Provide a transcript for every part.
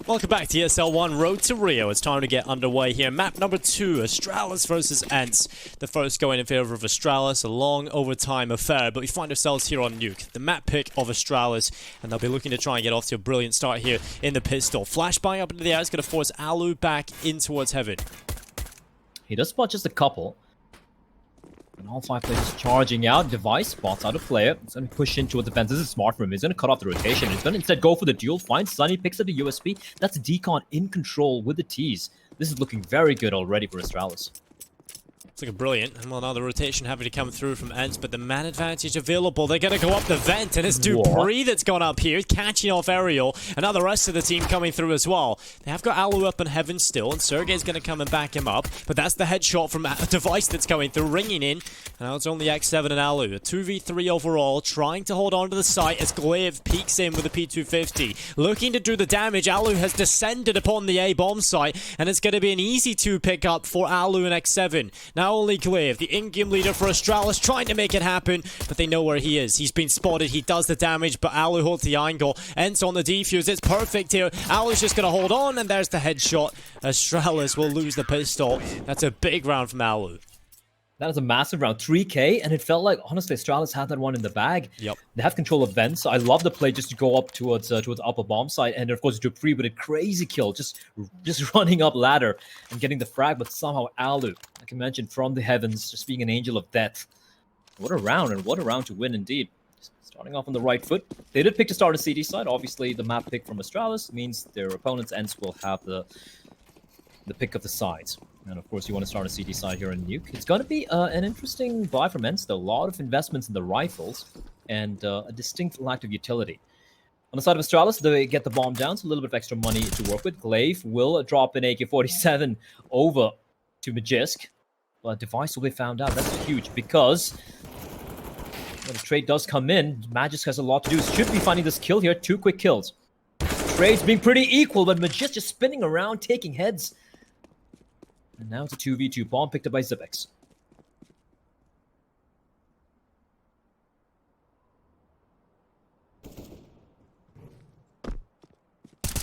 Welcome back to ESL 1 Road to Rio. It's time to get underway here. Map number 2, Astralis versus ENCE. The first going in favor of Astralis, a long overtime affair, but we find ourselves here on Nuke. The map pick of Astralis, and they'll be looking to try and get off to a brilliant start here in the pistol. Flashbang up into the air is going to force Alu back in towards heaven. He does spot just a couple. And all 5 players charging out. Device spots out a player. It's going to push in towards the fence. This is smart from him. He's going to cut off the rotation. He's going to instead go for the duel. Finds Sunny, picks up the USP. That's Decon in control with the T's. This is looking very good already for Astralis. It's looking brilliant. And well, now the rotation having to come through from ENCE, but the man advantage available. They're going to go up the vent, and it's dupreeh that's gone up here, catching off Aerial, and now the rest of the team coming through as well. They have got Alu up in heaven still, and Sergey's going to come and back him up, but that's the headshot from a Device that's coming through, ringing in. And now it's only X7 and Alu. A 2v3 overall, trying to hold on to the site as Glaive peeks in with a P250. Looking to do the damage, Alu has descended upon the A bomb site, and it's going to be an easy 2 pick up for Alu and X7. Now only Glaive, the in-game leader for Astralis, trying to make it happen, but they know where he is. He's been spotted, he does the damage, but Alu holds the angle. ENCE on the defuse, it's perfect here. Alu's just going to hold on, and there's the headshot. Astralis will lose the pistol. That's a big round from Alu. That is a massive round, 3K, and it felt like, honestly, Astralis had that one in the bag. Yep. They have control of vents, so I love the play just to go up towards upper bomb site, and of course, dupreeh with a crazy kill, just running up ladder and getting the frag, but somehow Alu, like I mentioned, from the heavens, just being an angel of death. What a round, and what a round to win indeed. Starting off on the right foot. They did pick to start a CD side. Obviously, the map pick from Astralis means their opponents, ENCE, will have the pick of the sides. And of course, you want to start a CD side here in Nuke. It's going to be an interesting buy from ENCE, though. A lot of investments in the rifles and a distinct lack of utility. On the side of Astralis, they get the bomb down, so a little bit of extra money to work with. Glaive will drop an AK-47 over to Magisk, but Device will be found out. That's huge because when the trade does come in, Magisk has a lot to do. Should be finding this kill here. 2 quick kills. Trades being pretty equal, but Magisk just spinning around, taking heads. And now it's a 2v2 bomb picked up by Zipex.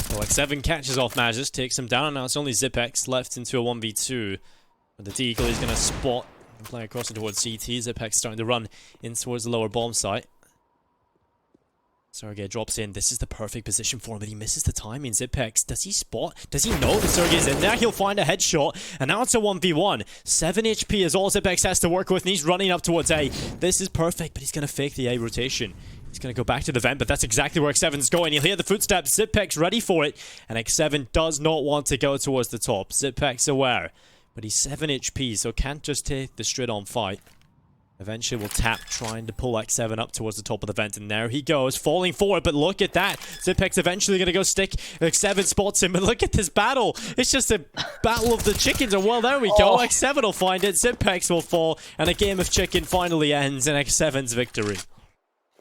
Well, X7 catches off Magisk, takes him down, and now it's only Zipex left into a 1v2. But the Deagle is going to spot and play across it towards CT. Zipex starting to run in towards the lower bomb site. Sergey drops in. This is the perfect position for him, but he misses the timing. Zipex, does he spot? Does he know that Sergey's in there? He'll find a headshot, and now it's a 1v1. 7 HP is all Zipex has to work with, and he's running up towards A. This is perfect, but he's going to fake the A rotation. He's going to go back to the vent, but that's exactly where X7's going. You'll hear the footsteps. Zipex ready for it, and X7 does not want to go towards the top. Zipex aware, but he's 7 HP, so can't just take the straight-on fight. Eventually will tap, trying to pull X7 up towards the top of the vent, and there he goes, falling forward, but look at that. Zipex eventually going to go stick. X7 spots him, but look at this battle. It's just a battle of the chickens, and well, there we go. X7 will find it, Zipex will fall, and a game of chicken finally ends in X7's victory.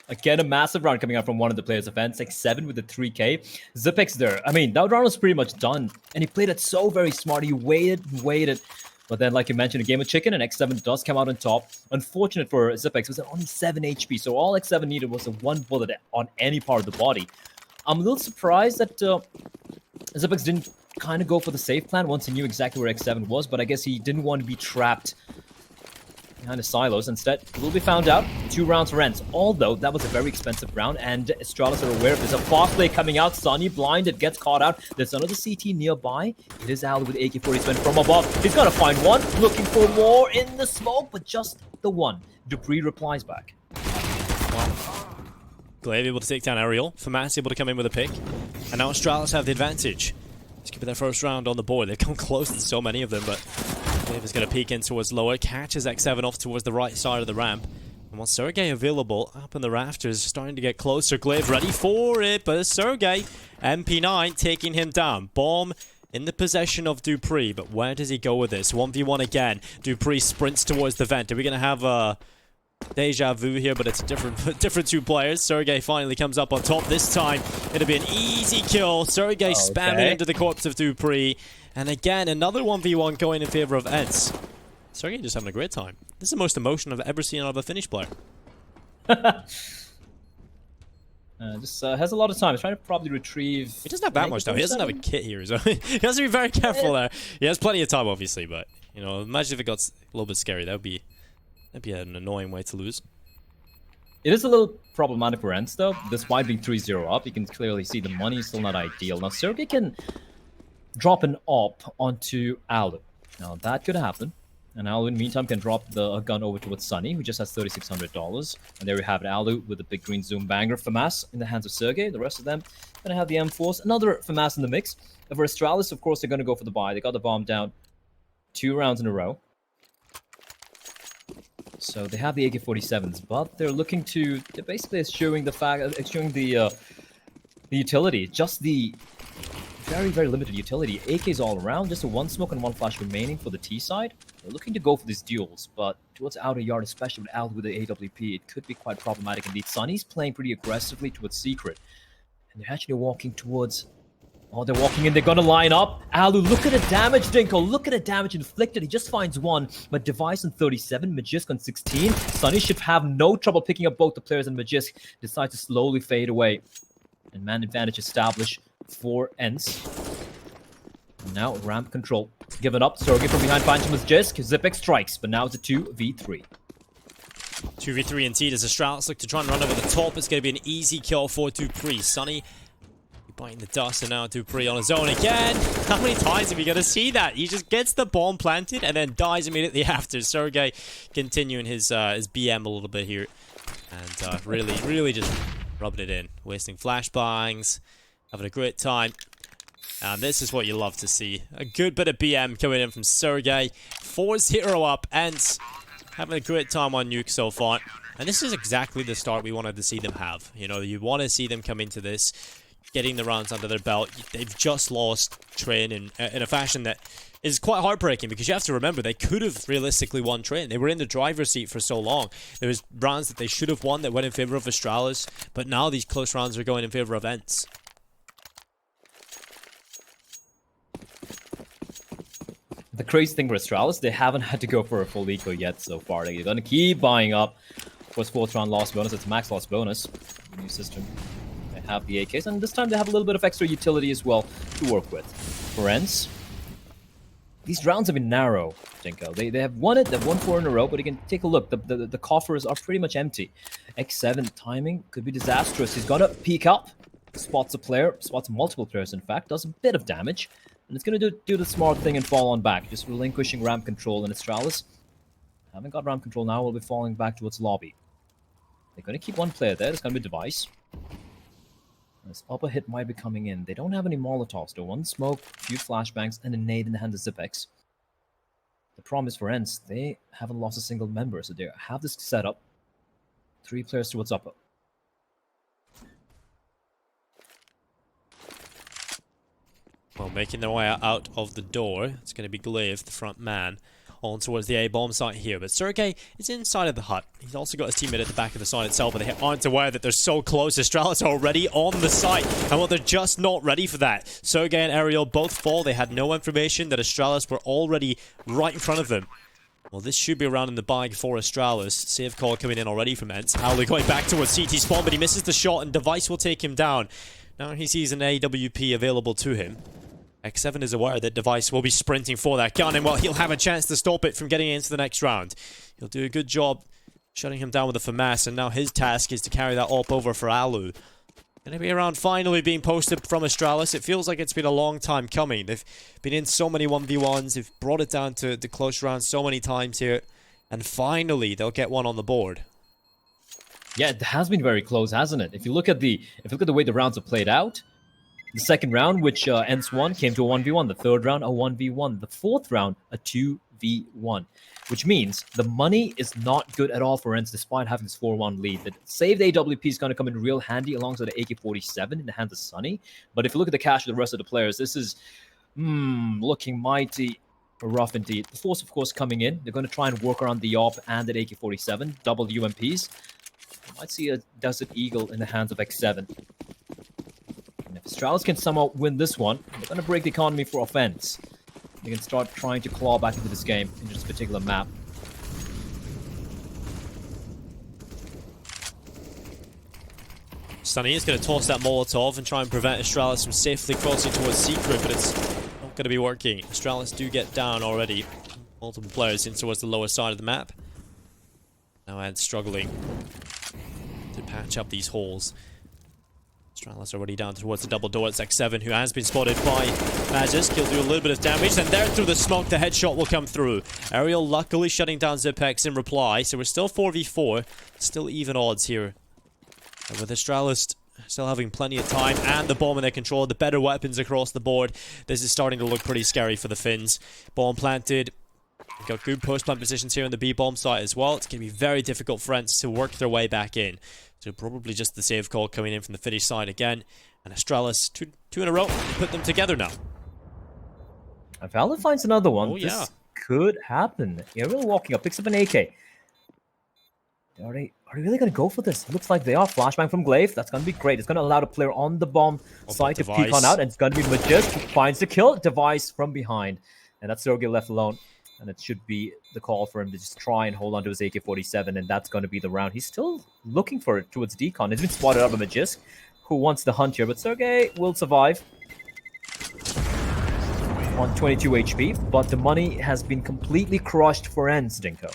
Again, a massive round coming out from one of the players of ENCE, X7 with the 3K. Zipex there. I mean, that round was pretty much done, and he played it so very smart. He waited and waited. But then, like you mentioned, a game of chicken, and X7 does come out on top. Unfortunate for Zipex, was only 7 HP, so all X7 needed was a 1 bullet on any part of the body. I'm a little surprised that Zipex didn't kind of go for the safe plan once he knew exactly where X7 was, but I guess he didn't want to be trapped behind the silos. Instead, he will be found out. 2 rounds for ENCE. Although, that was a very expensive round, and Astralis are aware of this. A fast play coming out. Sunny blinded, gets caught out. There's another CT nearby. It is Alu with AK-47 from above. He's got to find one. Looking for more in the smoke, but just the one. dupreeh replies back. Glaive able to take down Aerial. Famas able to come in with a pick. And now Astralis have the advantage. This could be their first round on the board. They've come close to so many of them, but Glaive is going to peek in towards lower, catches X7 off towards the right side of the ramp. And while Sergey available up in the rafters, starting to get closer. Glaive ready for it, but Sergey, MP9 taking him down. Bomb in the possession of dupreeh, but where does he go with this? 1v1 again. dupreeh sprints towards the vent. Are we going to have a deja vu here, but it's a different 2 players. Sergey finally comes up on top. This time, it'll be an easy kill. Sergey spamming into the corpse of dupreeh. And again, another 1v1 going in favor of ENCE. Sergey just having a great time. This is the most emotion I've ever seen out of a Finnish player. Just has a lot of time. He's trying to probably retrieve. He doesn't have that much though. He doesn't have a kit here, so he has to be very careful there. He has plenty of time, obviously, but you know, imagine if it got a little bit scary. That'd be an annoying way to lose. It is a little problematic for ENCE though. Despite being 3-0 up, you can clearly see the money is still not ideal. Now Sergey can drop an op onto Alu. Now that could happen. And Alu, in the meantime, can drop the gun over towards Sunny, who just has $3,600. And there we have it, Alu with the big green zoom banger. FAMAS in the hands of Sergey. The rest of them gonna have the M4s. Another FAMAS in the mix. And for Astralis, of course, they're gonna go for the buy. They got the bomb down 2 rounds in a row. So they have the AK-47s, but they're looking to... They're basically showing the utility. Just the very, very limited utility. AK's all around, just a 1 smoke and 1 flash remaining for the T side. They're looking to go for these duels, but towards outer yard, especially with Al with the AWP, it could be quite problematic indeed. Sunny's playing pretty aggressively towards Secret. And they're actually walking towards... Oh, they're walking in, they're gonna line up. Alu, look at the damage, Dinko. Look at the damage inflicted. He just finds 1, but Device on 37, Magisk on 16. Sunny should have no trouble picking up both the players, and Magisk decides to slowly fade away. And man advantage established for ENCE. Now ramp control. Given up, Sergey from behind finds Magisk. Zipex strikes, but now it's a 2v3. 2v3 indeed as Astralis look to try and run over the top. It's going to be an easy kill for Dupree. Sunny biting the dust, and now Dupree on his own again. How many times are we going to see that? He just gets the bomb planted and then dies immediately after. Sergey continuing his BM a little bit here. And really just rubbing it in. Wasting flashbangs. Having a great time. And this is what you love to see. A good bit of BM coming in from Sergey. 4-0 up. ENCE having a great time on Nuke so far. And this is exactly the start we wanted to see them have. You know, you want to see them come into this, getting the rounds under their belt. They've just lost Train in a fashion that is quite heartbreaking, because you have to remember they could have realistically won Train. They were in the driver's seat for so long. There was rounds that they should have won that went in favor of Astralis, but now these close rounds are going in favor of ENCE. The crazy thing with Astralis, they haven't had to go for a full eco yet so far. They're going to keep buying up. Of course, 4th round loss bonus. It's max loss bonus. New system. They have the AKs, and this time they have a little bit of extra utility as well to work with. For ENCE, these rounds have been narrow, Dinko. They have won it, they've won 4 in a row, but you can take a look. The coffers are pretty much empty. X7 timing could be disastrous. He's got to peek up, spots a player, spots multiple players in fact, does a bit of damage, and it's going to do the smart thing and fall on back, just relinquishing ramp control. And Astralis haven't got ramp control now, will be falling back towards lobby. They're going to keep 1 player there, it's going to be Device. This upper hit might be coming in. They don't have any Molotovs though. 1 smoke, a few flashbangs, and a nade in the hand of Zipex. The problem is for ENCE, they haven't lost a single member, so they have this set up. 3 players towards upper. Well, making their way out of the door, it's going to be Glaive, the front man, on towards the A-bomb site here. But Sergey is inside of the hut. He's also got his teammate at the back of the site itself, but they aren't aware that they're so close. Astralis are already on the site, and well, they're just not ready for that. Sergey and Ariel both fall. They had no information that Astralis were already right in front of them. Well, this should be around in the bag for Astralis. Save call coming in already from ENCE. Howley going back towards CT spawn, but he misses the shot, and Device will take him down. Now he sees an AWP available to him. X7 is aware that Device will be sprinting for that gun, and well, he'll have a chance to stop it from getting into the next round. He'll do a good job shutting him down with a FAMAS, and now his task is to carry that op over for Alu. Gonna be around finally being posted from Astralis. It feels like it's been a long time coming. They've been in so many 1v1s, they've brought it down to the close rounds so many times here, and finally they'll get one on the board. Yeah, it has been very close, hasn't it? If you look at the way the rounds have played out, the second round, which ENCE won, came to a 1v1. The third round, a 1v1. The fourth round, a 2v1. Which means the money is not good at all for ENCE, despite having this 4-1 lead. The saved AWP is going to come in real handy alongside the AK-47 in the hands of Sunny. But if you look at the cash of the rest of the players, this is looking mighty rough indeed. The Force, of course, coming in. They're going to try and work around the AWP and the AK-47. Double UMPs. You might see a Desert Eagle in the hands of X7. If Astralis can somehow win this one, they're going to break the economy for offense. They can start trying to claw back into this game, into this particular map. Sunny is going to toss that Molotov and try and prevent Astralis from safely crossing towards Secret, but it's not going to be working. Astralis do get down already. Multiple players in towards the lower side of the map. Now ENCE struggling to patch up these holes. Astralis already down towards the double door. It's X7 who has been spotted by Magisk. He'll do a little bit of damage, and there through the smoke, the headshot will come through. Aerial luckily shutting down Zipex in reply, so we're still 4v4. Still even odds here. And with Astralis still having plenty of time and the bomb in their control, the better weapons across the board, this is starting to look pretty scary for the Finns. Bomb planted. We've got good post-plant positions here on the B-bomb site as well. It's going to be very difficult for ENCE to work their way back in. So probably just the save call coming in from the Finnish side again. And Astralis, two in a row, put them together now. And Valor finds another one. Oh, yeah. This could happen. Aerial walking up, picks up an AK. Are they really going to go for this? Looks like they are. Flashbang from Glaive. That's going to be great. It's going to allow the player on the bomb site to peek on out. And it's going to be Magisk who finds the kill. Device from behind. And that's Sergey left alone. And it should be the call for him to just try and hold on to his AK-47. And that's going to be the round. He's still looking for it towards Decon. He's been spotted out by Magisk, who wants the hunt here. But Sergey will survive. On 22 HP. But the money has been completely crushed for ENCE, Dinko.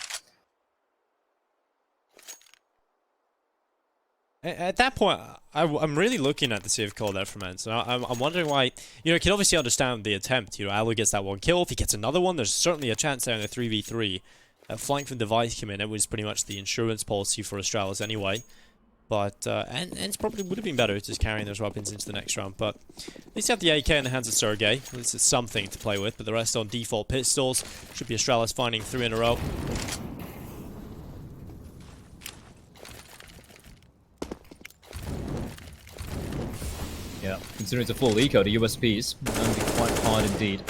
At that point, I'm really looking at the save call there from ENCE. I'm wondering why. You know, you can obviously understand the attempt. You know, Alu gets that one kill. If he gets another one, there's certainly a chance there in the 3v3. Flank from Device came in. It was pretty much the insurance policy for Astralis anyway. But ENCE probably would have been better just carrying those weapons into the next round. But at least you have the AK in the hands of Sergey. This is something to play with. But the rest on default pistols. Should be Astralis finding 3 in a row. Yeah, considering it's a full eco, the USPs, that'll be quite hard indeed.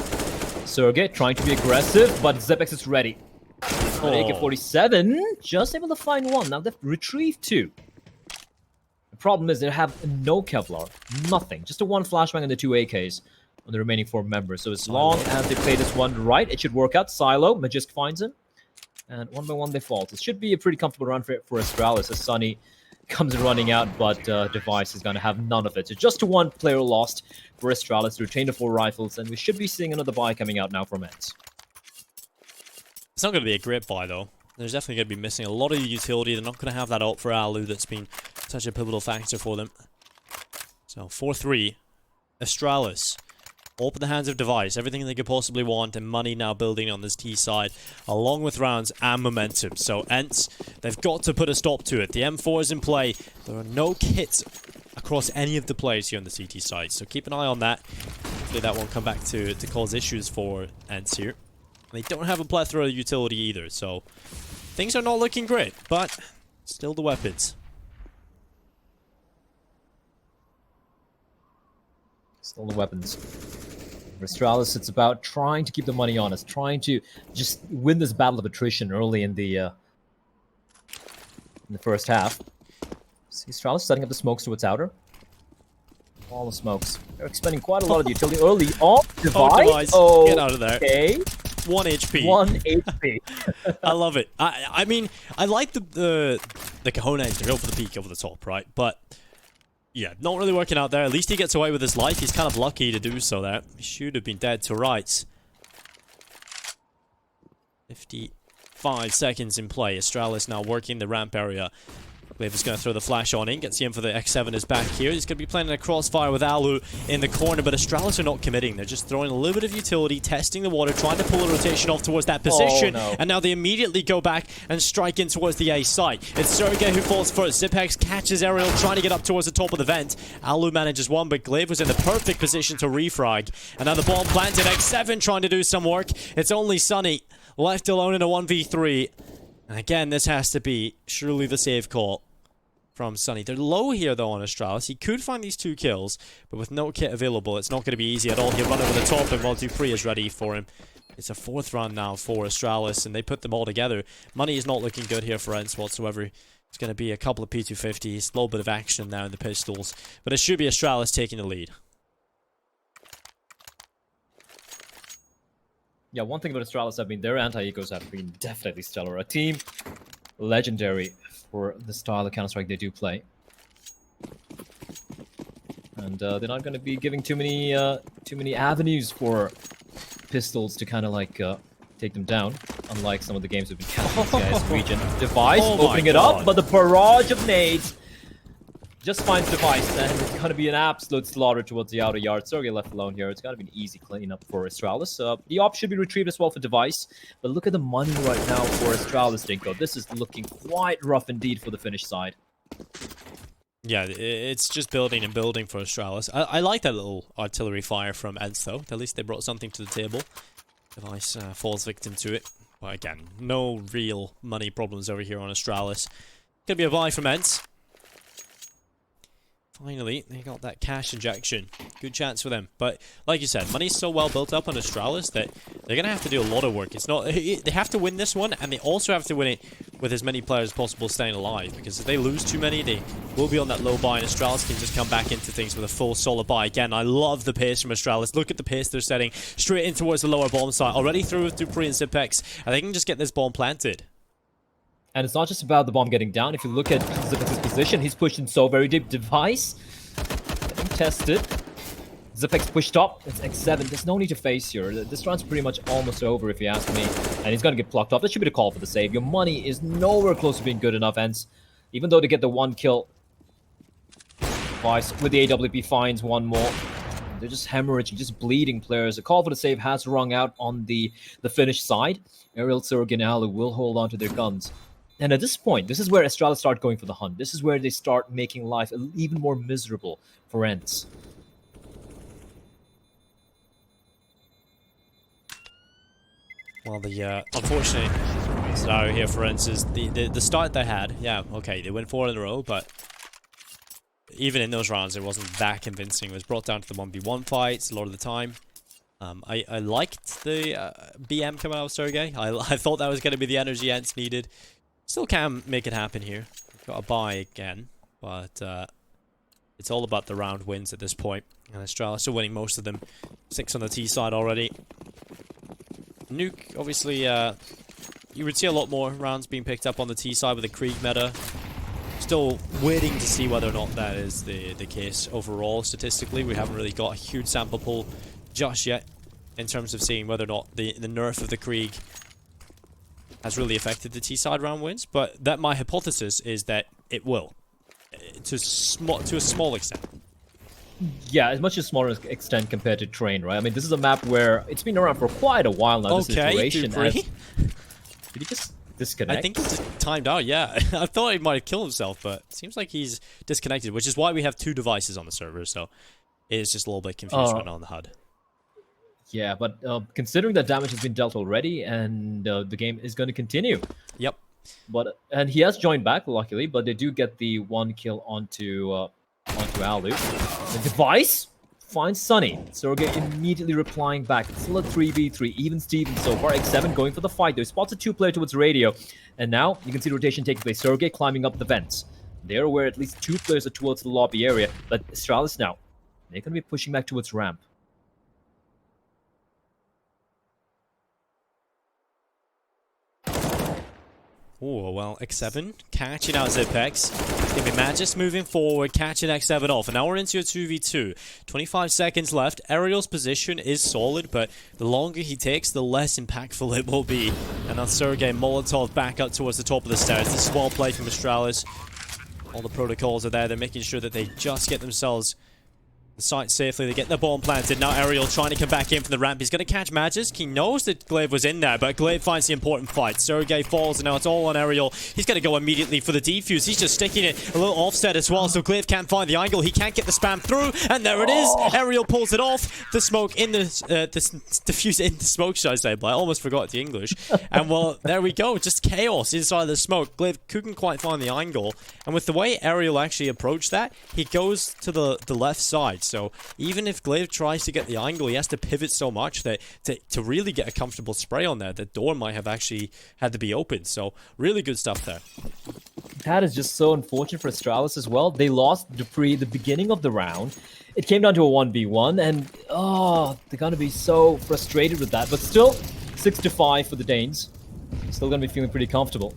Sergey trying to be aggressive, but Zepex is ready. But AK-47, just able to find one. Now they've retrieved 2. The problem is they have no Kevlar, nothing. Just a 1 flashbang and the 2 AKs on the remaining 4 members. So as long as they play this one right, it should work out. Silo, Magisk finds him. And 1 by 1 they fall. It should be a pretty comfortable run for Astralis as Sunny comes running out, but Device is going to have none of it. So just 1 player lost for Astralis to retain the 4 rifles, and we should be seeing another buy coming out now from ENCE. It's not going to be a great buy, though. There's definitely going to be missing a lot of utility. They're not going to have that ult for Alu that's been such a pivotal factor for them. So, 4-3. Astralis. Open the hands of Device. Everything they could possibly want, and money now building on this T side, along with rounds and momentum. So, ENCE, they've got to put a stop to it. The M4 is in play. There are no kits across any of the players here on the CT side. So, keep an eye on that. Hopefully that won't come back to cause issues for ENCE here. They don't have a plethora of utility either, so things are not looking great, but still the weapons. Still the weapons. For Astralis, it's about trying to keep the money honest, trying to just win this battle of attrition early in the first half. See Astralis setting up the smokes to its outer. All the smokes. They're expending quite a lot of utility early on. Device. Oh, get out of there. Okay. 1 HP. 1 HP. I love it. I mean, I like the cojones to go for the peak over the top, right? But yeah, not really working out there. At least he gets away with his life. He's kind of lucky to do so there. He should have been dead to rights. 55 seconds in play. Astralis now working the ramp area. Glaive is going to throw the flash on in, gets the in for the X7 is back here. He's going to be playing a crossfire with Alu in the corner, but Astralis are not committing. They're just throwing a little bit of utility, testing the water, trying to pull a rotation off towards that position. Oh, no. And now they immediately go back and strike in towards the A site. It's Sergey who falls first. Zipex catches Aerial, trying to get up towards the top of the vent. Alu manages one, but Glaive was in the perfect position to refrag. And now the bomb planted. X7 trying to do some work. It's only Sunny left alone in a 1v3. And again, this has to be surely the save call from Sunny. They're low here, though, on Astralis. He could find these 2 kills, but with no kit available, it's not going to be easy at all. He'll run over the top, and while Dupree is ready for him. It's a 4th round now for Astralis, and they put them all together. Money is not looking good here for ENCE whatsoever. It's going to be a couple of P250s, a little bit of action now in the pistols, but it should be Astralis taking the lead. Yeah, one thing about Astralis, I mean, their anti-ecos have been definitely stellar. A team legendary for the style of Counter-Strike they do play. And they're not going to be giving too many avenues for pistols to kind of like take them down, unlike some of the games we've been catching in CIS region. Device opening it up, but the barrage of nades just finds Device, and it's going to be an absolute slaughter towards the outer yard. Sergey left alone here. It's got to be an easy cleanup for Astralis. The op should be retrieved as well for Device, but look at the money right now for Astralis, Dinko. This is looking quite rough indeed for the Finnish side. Yeah, it's just building and building for Astralis. I like that little artillery fire from ENCE, though. At least they brought something to the table. Device falls victim to it. But again, no real money problems over here on Astralis. Gonna be a buy from ENCE. Finally, they got that cash injection. Good chance for them. But, like you said, money's so well built up on Astralis that they're going to have to do a lot of work. It's not... They have to win this one, and they also have to win it with as many players as possible staying alive. Because if they lose too many, they will be on that low buy, and Astralis can just come back into things with a full solid buy. Again, I love the pace from Astralis. Look at the pace they're setting straight in towards the lower bomb site. Already through with Dupree and Zipex, and they can just get this bomb planted. And it's not just about the bomb getting down. If you look at Zipex's position, he's pushed in so very deep. Device getting tested. Zipex pushed up. It's X7. There's no need to face here. This round's pretty much almost over, if you ask me. And he's going to get plucked off. That should be the call for the save. Your money is nowhere close to being good enough, ENCE. Even though they get the one kill, Device with the AWP finds one more. They're just hemorrhaging, just bleeding players. The call for the save has rung out on the Finnish side. Ariel, Sergey, and Alu will hold on to their guns. And at this point, this is where Astralis start going for the hunt. This is where they start making life even more miserable for ENCE. Well, the unfortunate scenario here for ENCE is the start they had. Yeah, okay, they went 4 in a row, but even in those rounds, it wasn't that convincing. It was brought down to the 1v1 fights a lot of the time. I liked the BM coming out of Sergey. I thought that was going to be the energy ENCE needed. Still can make it happen here. Got a buy again, but it's all about the round wins at this point. And Astralis still winning most of them. 6 on the T side already. Nuke, obviously, you would see a lot more rounds being picked up on the T side with the Krieg meta. Still waiting to see whether or not that is the case overall. Statistically, we haven't really got a huge sample pool just yet in terms of seeing whether or not the nerf of the Krieg has really affected the T-side round wins, but that my hypothesis is that it will, to a small extent. Yeah, as much as smaller extent compared to Train, right? I mean, this is a map where it's been around for quite a while now. This iteration. Did he just disconnect? I think he just timed out, yeah. I thought he might have killed himself, but it seems like he's disconnected, which is why we have 2 devices on the server, so it's just a little bit confused right now on the HUD. Yeah, but considering that damage has been dealt already, and the game is going to continue. Yep. And he has joined back, luckily, but they do get the 1 kill onto Alu. The Device finds Sunny. Sergey immediately replying back. It's still a 3v3, even Steven so far. X7 going for the fight. They spots a 2-player towards radio. And now you can see the rotation taking place. Sergey climbing up the vents. They're aware at least 2 players are towards the lobby area, but Astralis now, they're going to be pushing back towards ramp. Oh, well, X7 catching out Zipex. It's going to be Magis moving forward, catching X7 off. And now we're into a 2v2. 25 seconds left. Ariel's position is solid, but the longer he takes, the less impactful it will be. And now Sergey Molotov back up towards the top of the stairs. This is well played from Astralis. All the protocols are there. They're making sure that they just get themselves the site safely. They get the bomb planted. Now Ariel trying to come back in from the ramp. He's going to catch Magis. He knows that Glaive was in there, but Glaive finds the important fight. Sergey falls, and now it's all on Ariel. He's going to go immediately for the defuse. He's just sticking it a little offset as well, so Glaive can't find the angle. He can't get the spam through, and there it is. Ariel pulls it off. The smoke in the defuse in the smoke, should I say, but I almost forgot the English. And well, there we go. Just chaos inside the smoke. Glaive couldn't quite find the angle, and with the way Ariel actually approached that, he goes to the left side. So even if Glaive tries to get the angle, he has to pivot so much that to really get a comfortable spray on there, the door might have actually had to be opened. So really good stuff there. That is just so unfortunate for Astralis as well. They lost Dupree at the beginning of the round. It came down to a 1v1, and they're going to be so frustrated with that. But still, 6-5 for the Danes. Still going to be feeling pretty comfortable.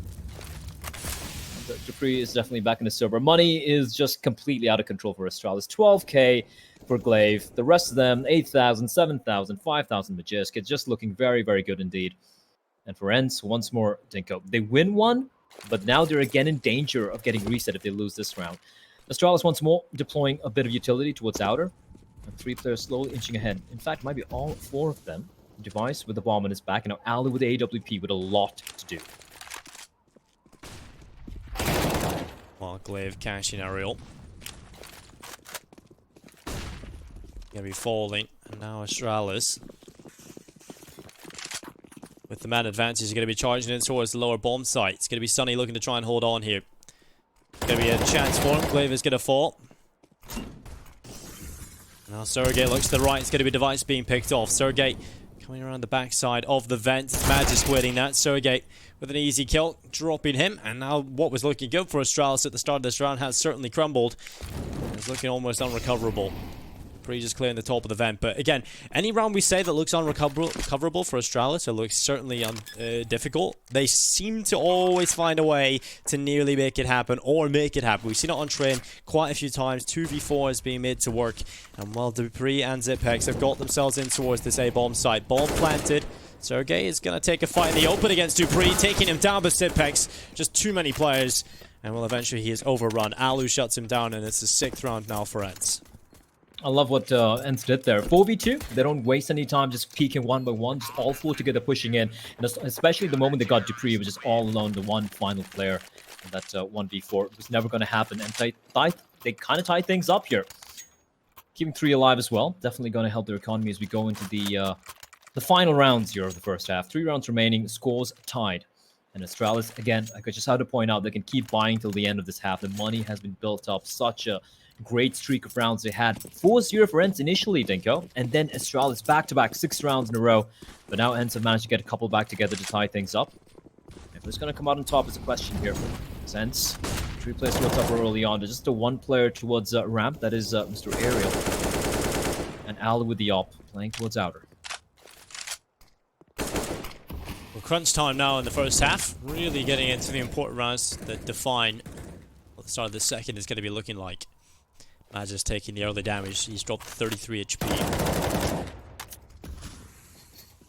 Dupree is definitely back in the server. Money is just completely out of control for Astralis. 12k for Glaive. The rest of them, 8,000, 7,000, 5,000 Magisk. It's just looking very, very good indeed. And for ENCE, once more, Dinko. They win one, but now they're again in danger of getting reset if they lose this round. Astralis once more deploying a bit of utility towards outer. And 3 players slowly inching ahead. In fact, might be all 4 of them. Device with the bomb on his back, and now Ali with the AWP with a lot to do. Well, Glaive cashing aerial. Gonna be falling, and now Astralis. With the man advantage, is going to be charging in towards the lower bomb site. It's going to be Sunny looking to try and hold on here. Going to be a chance for him. Glaive is going to fall. Now Sergey looks to the right. It's going to be Device being picked off. Sergey coming around the backside of the vent. Magisk winning that. Sergey with an easy kill, dropping him. And now what was looking good for Astralis at the start of this round has certainly crumbled. It's looking almost unrecoverable. Dupree just clearing the top of the vent. But again, any round we say that looks unrecoverable for Astralis, it looks certainly difficult. They seem to always find a way to nearly make it happen or make it happen. We've seen it on train quite a few times. 2v4 is being made to work. And while Dupree and Zipex have got themselves in towards this A-bomb site, bomb planted. Sergey is going to take a fight in the open against Dupree, taking him down, but Zipex, just too many players. And well, eventually he is overrun. Alu shuts him down, and it's the 6th round now for ENCE. I love what ENCE did there. 4v2, they don't waste any time just peeking one by one, just all 4 together pushing in. And especially the moment they got Dupree, it was just all alone, the one final player. And that 1v4 it was never going to happen. And they kind of tied things up here. Keeping 3 alive as well. Definitely going to help their economy as we go into the final rounds here of the first half. 3 rounds remaining, scores tied. And Astralis, again, I just have to point out, they can keep buying till the end of this half. The money has been built up. Such a great streak of rounds they had. 4-0 for ENCE initially, Dinko. And then Astralis back-to-back 6 rounds in a row. But now ENCE have managed to get a couple back together to tie things up. If it's going to come out on top is a question here. ENCE, 3 players towards upper early on. There's just a 1 player towards ramp. That is Mr. Ariel. And Ali with the op, playing towards outer. Well, crunch time now in the first half. Really getting into the important rounds that define what the start of the second is going to be looking like. Magisk taking the early damage. He's dropped 33 HP.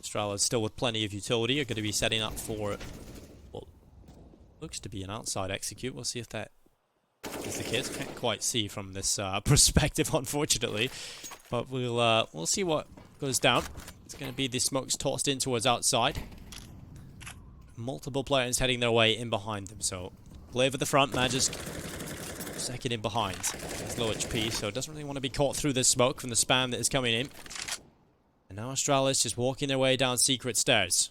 Astralis still with plenty of utility. Are going to be setting up for what looks to be an outside execute. We'll see if that is the case. Can't quite see from this perspective, unfortunately. But we'll see what goes down. It's going to be the smokes tossed in towards outside. Multiple players heading their way in behind them. So Glaive at the front, Magisk second in behind. He's low HP, so doesn't really want to be caught through this smoke from the spam that is coming in. And now Astralis just walking their way down secret stairs.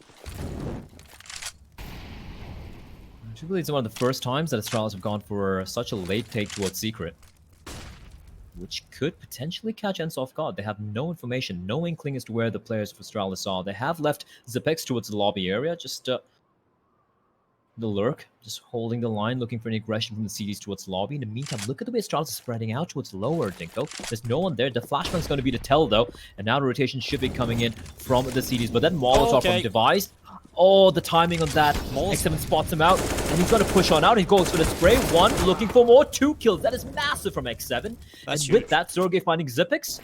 I believe it's one of the first times that Astralis have gone for such a late take towards secret, which could potentially catch ENCE off guard. They have no information, no inkling as to where the players of Astralis are. They have left Zipex towards the lobby area, just the lurk, just holding the line, looking for any aggression from the CDs towards the lobby. In the meantime, look at the way Astralis is spreading out towards lower, Dinko. There's no one there. The flashbang's going to be the tell, though. And now the rotation should be coming in from the CDs. But then Molotov from Device. Oh, the timing on that. X7 spots him out, and he's going to push on out. He goes for the spray. 1, looking for more. 2 kills. That is massive from X7. That's and with that, Sergey finding Zipex.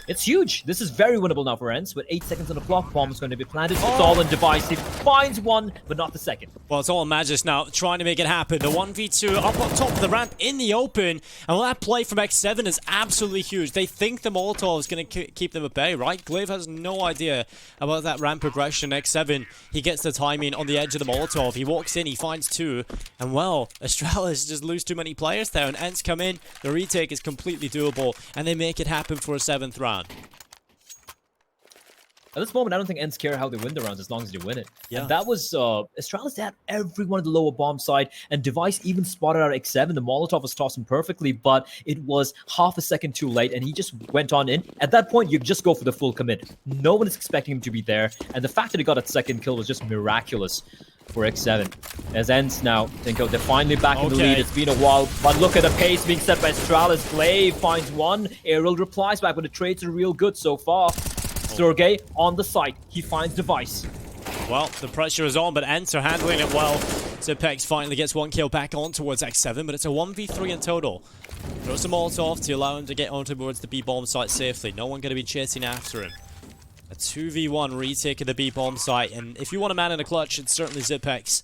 It's huge. This is very winnable now for ENCE. With 8 seconds on the clock, bomb is going to be planted. It's all in Device. He finds 1, but not the second. Well, it's all Magisk now, trying to make it happen. The 1v2 up on top of the ramp in the open. And well, that play from X7 is absolutely huge. They think the Molotov is going to keep them at bay, right? Glaive has no idea about that ramp progression. X7, he gets the timing on the edge of the Molotov. He walks in, he finds 2. And well, Astralis just lose too many players there. And ENCE come in, the retake is completely doable. And they make it happen for a 7th round. At this moment, I don't think ENCE care how they win the rounds as long as they win it. Yeah. And that was Astralis had everyone at the lower bomb side, and Device even spotted out X7. The Molotov was tossing perfectly, but it was half a second too late, and he just went on in. At that point, you just go for the full commit. No one is expecting him to be there, and the fact that he got that second kill was just miraculous for X7. As ENCE now, Dinko, they're finally back in the lead. It's been a while, but look at the pace being set by Astralis. Glaive finds 1. Ariel replies back, but the trades are real good so far. Sergey on the site. He finds Device. Well, the pressure is on, but ENCE are handling it well. Zipex finally gets 1 kill back on towards X7, but it's a 1v3 in total. Throws a Molotov to allow him to get on towards the B-bomb site safely. No one going to be chasing after him. A 2v1 retake of the B-bomb site, and if you want a man in a clutch, it's certainly Zipex.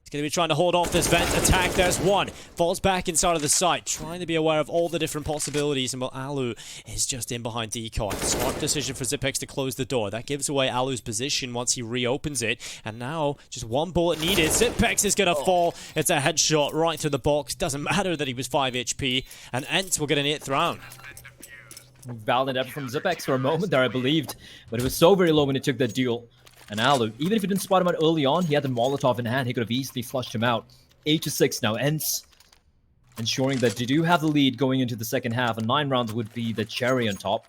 He's going to be trying to hold off this vent attack. There's one. Falls back inside of the site, trying to be aware of all the different possibilities, and well, Alu is just in behind decoy. Smart decision for Zipex to close the door. That gives away Alu's position once he reopens it, and now just 1 bullet needed. Zipex is going to fall. It's a headshot right to the box. Doesn't matter that he was 5 HP, and ENCE will get an 8th round. Valiant effort from Zipex for a moment there, I believed, but it was so very low when he took that duel. And Alu, even if he didn't spot him out early on, he had the Molotov in hand. He could have easily flushed him out. 8-6 now. ENCE ensuring that they do have the lead going into the second half, and 9 rounds would be the cherry on top.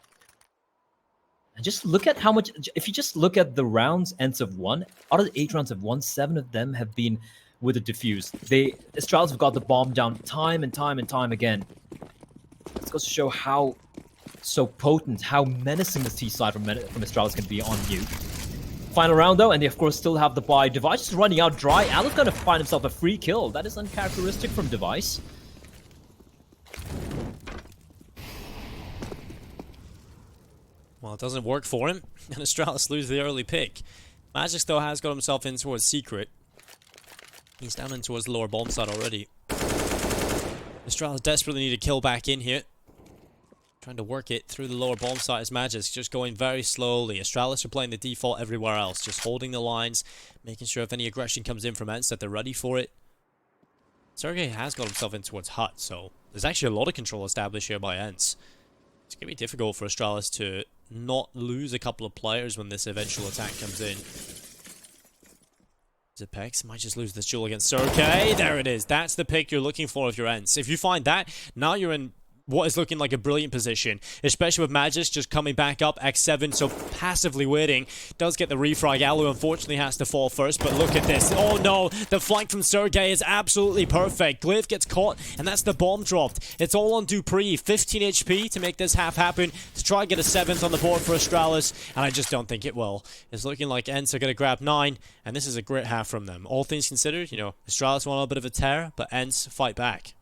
And just look at how much, if you just look at the rounds ENCE have won, out of the 8 rounds have won, 7 of them have been with a defuse. Astralis have got the bomb down time and time and time again. This goes to show how so potent, how menacing the T side from Astralis can be on you. Final round though, and they of course still have the buy. Device is running out dry. Alu's gonna find himself a free kill. That is uncharacteristic from Device. Well, it doesn't work for him, and Astralis lose the early pick. Magic though has got himself in towards Secret. He's down in towards the lower bomb side already. Astralis desperately need a kill back in here. Trying to work it through the lower bomb site as Magic's just going very slowly. Astralis are playing the default everywhere else, just holding the lines, making sure if any aggression comes in from ENCE that they're ready for it. Sergey has got himself in towards Hut, so there's actually a lot of control established here by ENCE. It's going to be difficult for Astralis to not lose a couple of players when this eventual attack comes in. Zipex might just lose this duel against Sergey. There it is. That's the pick you're looking for if you're ENCE. If you find that, now you're in what is looking like a brilliant position, especially with Magis just coming back up, X7, so passively waiting. Does get the refrag. Alu unfortunately has to fall first, but look at this. Oh no, the flank from Sergey is absolutely perfect. Glyph gets caught, and that's the bomb dropped. It's all on Dupree. 15 HP to make this half happen, to try and get a 7th on the board for Astralis, and I just don't think it will. It's looking like ENCE are going to grab 9, and this is a great half from them. All things considered, you know, Astralis won a little bit of a tear, but ENCE fight back.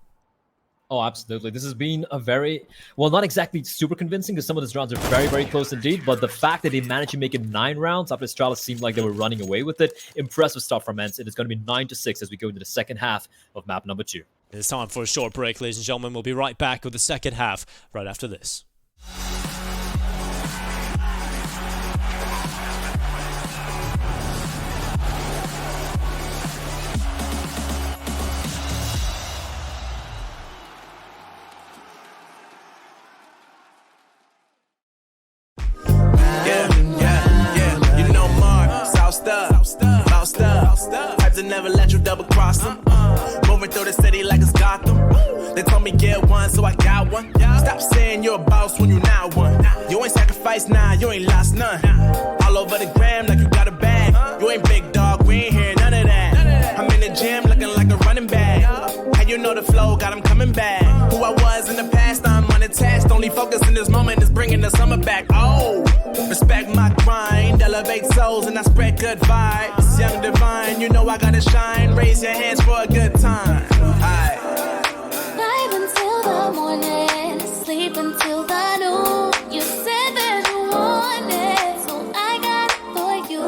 Oh, absolutely. This has been a very, well, not exactly super convincing because some of these rounds are very, very close indeed, but the fact that they managed to make it 9 rounds after Astralis seemed like they were running away with it, impressive stuff from ENCE. It is going to be 9-6 as we go into the second half of map number 2. It's time for a short break, ladies and gentlemen. We'll be right back with the second half right after this. Types that never let you double cross them. Moving through the city like it's Gotham. They told me get one, so I got one. Stop saying you're a boss when you not one. You ain't sacrificed, nah, you ain't lost none. All over the gram like you got a bag. You ain't big dog, we ain't hear none of that. I'm in the gym looking like a running back. How you know the flow, got him coming back. Who I was in the past, I'm unattached. Only focus in this moment is bringing the summer back. Oh, respect my grind, elevate souls and I spread good vibes. Young divine, you know I gotta shine. Raise your hands for a good time. Aight. Vibe until the morning, sleep until the noon. You said that you want it, so I got it for you.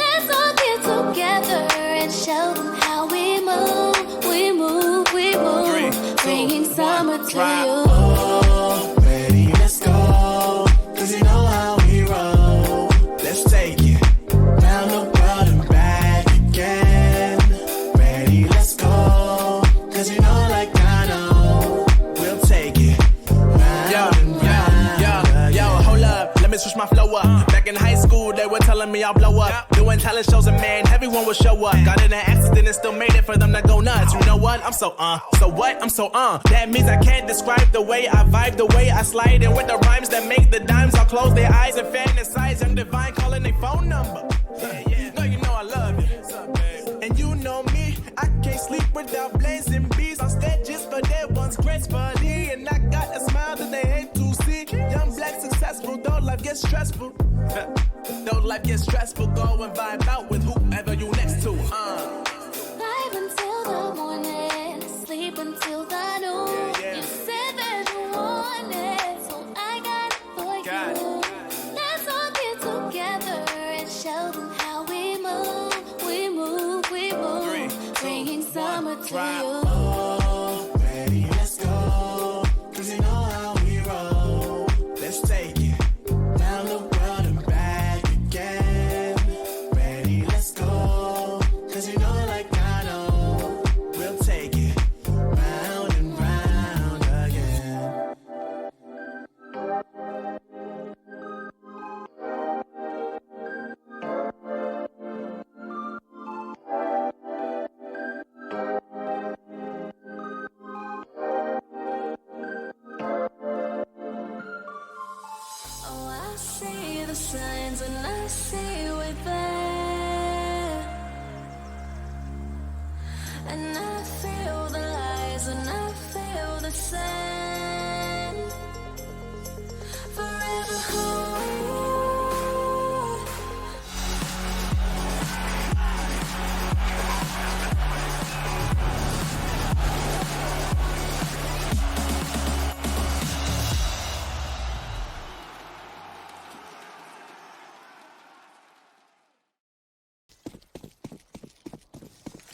Let's all get together and show them how we move. We move, we move. 3, 2, Bringing summer 1, to drop. you. Oh, ready, let's go. Cause you know how we roll. Let's take it round the world and back again. Ready, let's go. Cause you know like I know. We'll take it round and round. Yo, hold up. Let me switch my flow up. Back in high school, they were telling me I'll blow up. Doing talent shows and man, everyone will show up. Got in an accident and still made it for them to go nuts. You know what? I'm so So what? I'm so That means I can't describe the way I vibe, the way I slide in with the rhymes that make the dimes. I'll close their eyes and fantasize. Young divine calling their phone number. Yeah. No, you know I love you. And you know me, I can't sleep without blazing beats on stages for their ones gracefully. And I got a smile that they hate to see. Young black successful, though life gets stressful. Though life gets stressful, go and vibe out with whoever you next to. Vibe to Trap. you. Oh, ready, let's go. 'Cause you know how we roll. Let's take it down the world and back again. Ready, let's go. 'Cause you know like I know. We'll take it round and round again. Oh, I see the signs and I see we're there. And I feel the lies and I feel the same. Forever hold.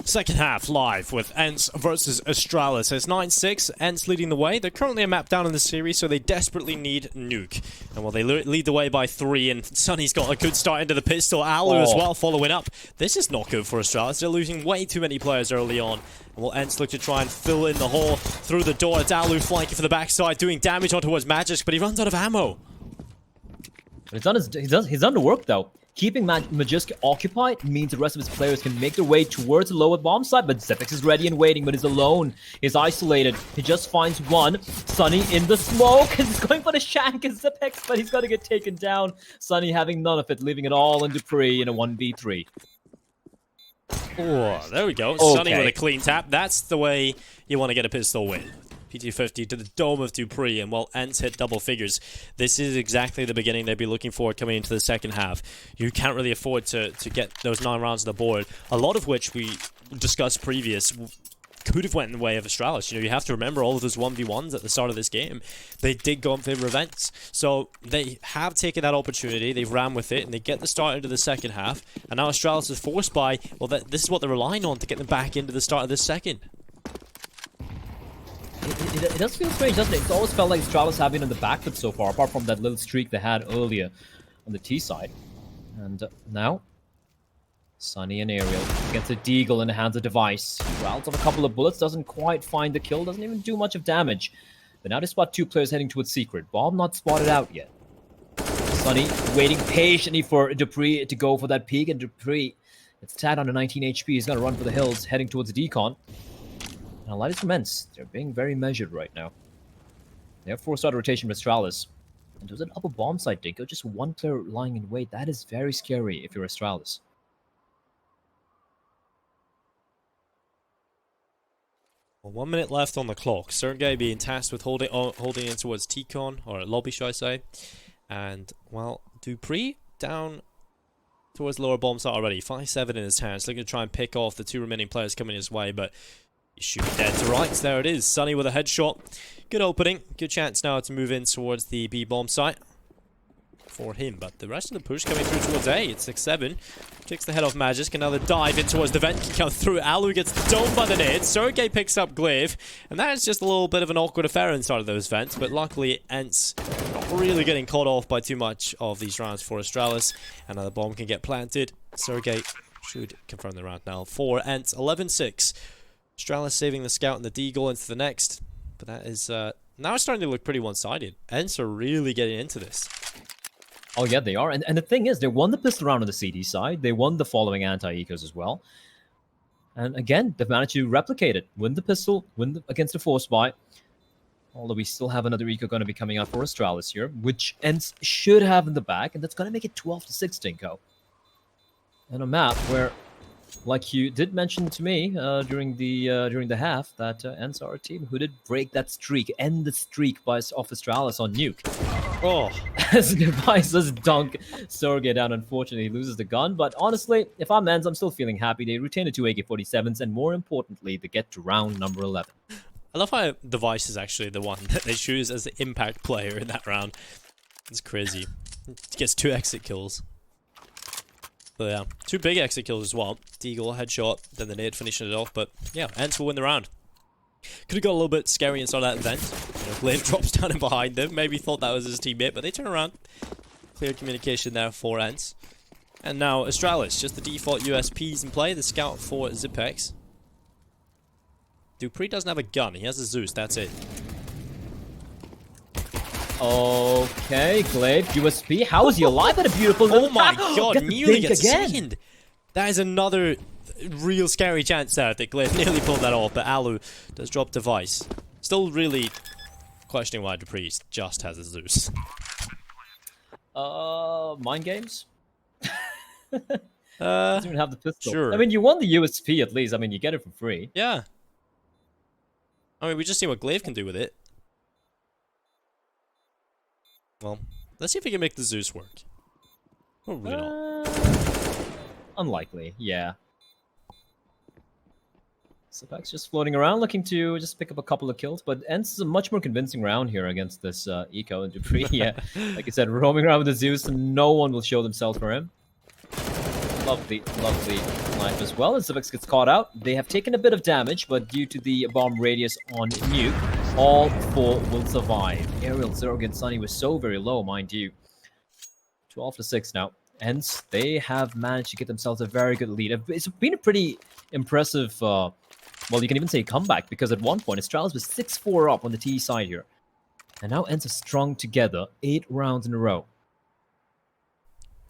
Second half live with ENCE versus Astralis. It's 9-6, ENCE leading the way. They're currently a map down in the series, so they desperately need Nuke. And well, they lead the way by 3, and Sunny's got a good start into the pistol. Alu as well following up. This is not good for Astralis. They're losing way too many players early on. And will ENCE look to try and fill in the hole through the door. It's Alu flanking for the backside, doing damage on towards Magisk, but he runs out of ammo. He's done the work though. Keeping Magisk occupied means the rest of his players can make their way towards the lower bomb side, but Zepex is ready and waiting, but he's alone. He's isolated. He just finds one. Sunny in the smoke. He's going for the shank as Zepex, but he's going to get taken down. Sunny having none of it, leaving it all in Dupree in a 1v3. Oh, there we go. Okay. Sunny with a clean tap. That's the way you want to get a pistol win. PT50 to the dome of Dupree, and while ENCE hit double figures, this is exactly the beginning they'd be looking for coming into the second half. You can't really afford to get those 9 rounds on the board, a lot of which we discussed previous could have went in the way of Astralis. You know, you have to remember all of those 1v1s at the start of this game. They did go in favor of ENCE, so they have taken that opportunity, they've ran with it, and they get the start into the second half, and now Astralis is forced by, well, this is what they're relying on to get them back into the start of this second. It does feel strange, doesn't it? It's always felt like Astralis have been on the back foot so far, apart from that little streak they had earlier on the T side. And now, Sunny and Ariel against a Deagle in the hands of Device. Rounds of a couple of bullets, doesn't quite find the kill, doesn't even do much of damage. But now they spot 2 players heading towards Secret. Bomb not spotted out yet. Sunny waiting patiently for Dupree to go for that peek, and Dupree, it's tagged on a 19 HP. He's going to run for the hills, heading towards the Decon. And a lot is immense. They're being very measured right now. They have 4-star rotation with Astralis. And there's an upper bomb side, Dinko. Just 1 player lying in wait. That is very scary if you're Astralis. Well, 1 minute left on the clock. Sergey being tasked with holding in towards T-Con, or lobby, should I say. And, well, Dupree down towards lower bomb site already. 5-7 in his hands. Looking to try and pick off the 2 remaining players coming his way, but he's shooting dead to rights. There it is. Sunny with a headshot. Good opening. Good chance now to move in towards the B bomb site for him. But the rest of the push coming through towards A. It's 6-7. Takes the head off Magisk. Another dive in towards the vent. Can come through. Alu gets domed by the nade. Sergey picks up Glaive. And that is just a little bit of an awkward affair inside of those vents. But luckily, ENCE not really getting caught off by too much of these rounds for Astralis. Another bomb can get planted. Sergey should confirm the round now for ENCE. 11-6. Astralis saving the scout and the Deagle into the next. But that is, now it's starting to look pretty one-sided. ENCE are really getting into this. Oh yeah, they are. And the thing is, they won the pistol round on the CD side. They won the following anti-ecos as well. And again, they've managed to replicate it. Win the pistol, against the force buy. Although we still have another eco going to be coming out for Astralis here, which ENCE should have in the back. And that's going to make it 12-6, Dinko. And a map where, like you did mention to me during the half, that ENCE are a team who did break that streak, end the streak of Astralis on Nuke. Oh, As Device does dunk Sergey down, unfortunately he loses the gun. But honestly, if I'm ENCE, I'm still feeling happy. They retain the 2 AK-47s, and more importantly, they get to round number 11. I love how Device is actually the one that they choose as the impact player in that round. It's crazy. He gets 2 exit kills. So yeah, 2 big exit kills as well. Deagle, headshot, then the nade finishing it off. But yeah, ENCE will win the round. Could have got a little bit scary inside that vent. Glaive drops down in behind them. Maybe thought that was his teammate, but they turn around. Clear communication there for ENCE. And now Astralis, just the default USPs in play. The scout for Zipex. Dupree doesn't have a gun. He has a Zeus. That's it. Okay, Glaive, USP. How is he alive? What a beautiful Oh my god, Get the nearly dink gets again. second. That is another real scary chance there. I think Glaive nearly pulled that off, but Alu does drop device. Still really questioning why Dupree just has a Zeus. Mind games? Doesn't even have the pistol. Sure. I mean, you won the USP at least. I mean, you get it for free. Yeah. I mean, we just see what Glaive can do with it. Well, let's see if we can make the Zeus work. Probably not. Unlikely, yeah. Zipex just floating around, looking to just pick up a couple of kills, but ENCE is a much more convincing round here against this Eco and Dupree. Yeah, like I said, roaming around with the Zeus, and no one will show themselves for him. Lovely, lovely life as well. As Zipex gets caught out, they have taken a bit of damage, but due to the bomb radius on Nuke, all 4 will survive. Aerial, Zerg, and Sunny was so very low, mind you. 12-6 now. ENCE, they have managed to get themselves a very good lead. It's been a pretty impressive, well, you can even say comeback, because at one point, Astralis was 6-4 up on the T side here. And now ENCE have strung together 8 rounds in a row